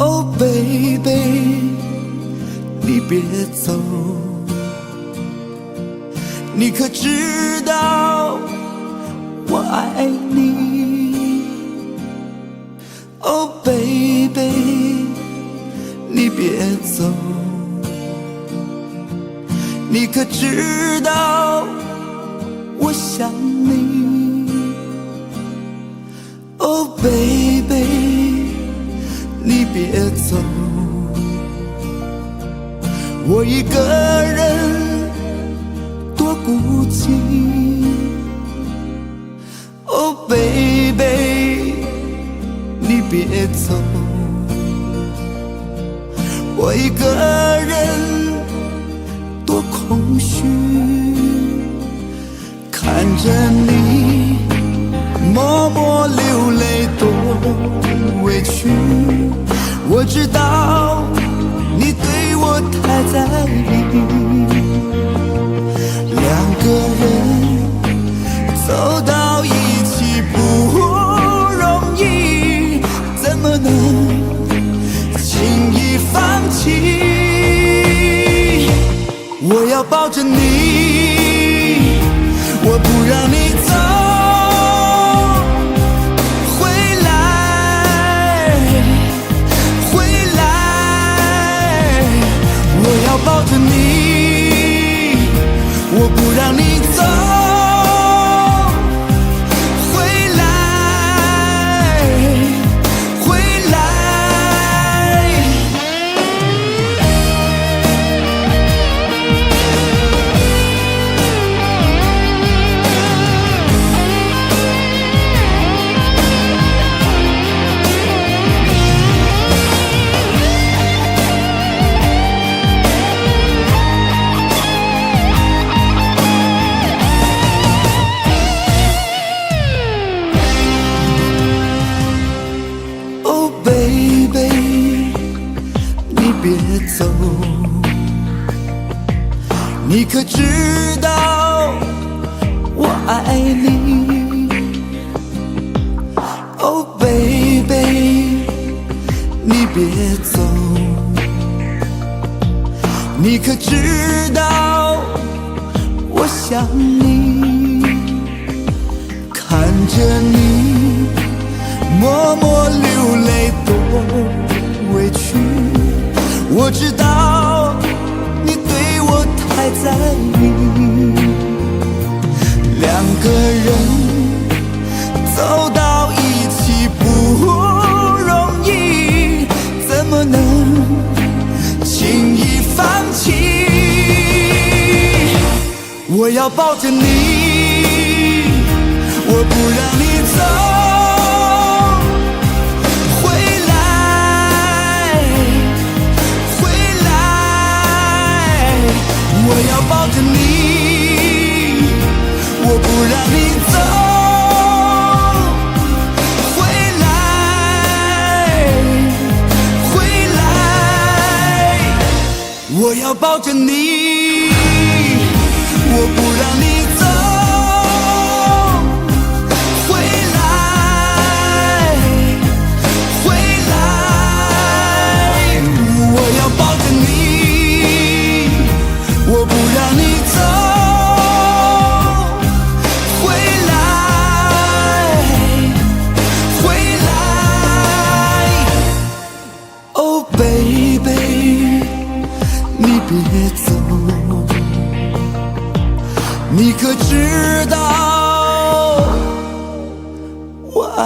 Oh baby， 你别走，你可知道我爱你 ？Oh baby， 你别走，你可知道我想你 ？Oh baby， 你别走，我一个人多孤寂。Oh baby， 你别走，我一个人多空虚。看着你默默流泪多委屈，我知道你对我太在意。两个人走到一起不容易，怎么能轻易放弃？我要抱着你，我不让你走。抱着你，我不让你走，回来，回来。别走，你可知道我爱你 ？Oh baby， 你别走，你可知道我想你？看着你默默流泪多委屈。我知道你对我太在意，两个人走到一起不容易，怎么能轻易放弃？我要抱着你，我不让你走。我要抱着你，我不让你走，回来，回来。我要抱着你，我不让你走，回来，回来。我要抱着你。我不让你走，回来，回来。Oh baby， 你别走，你可知道我爱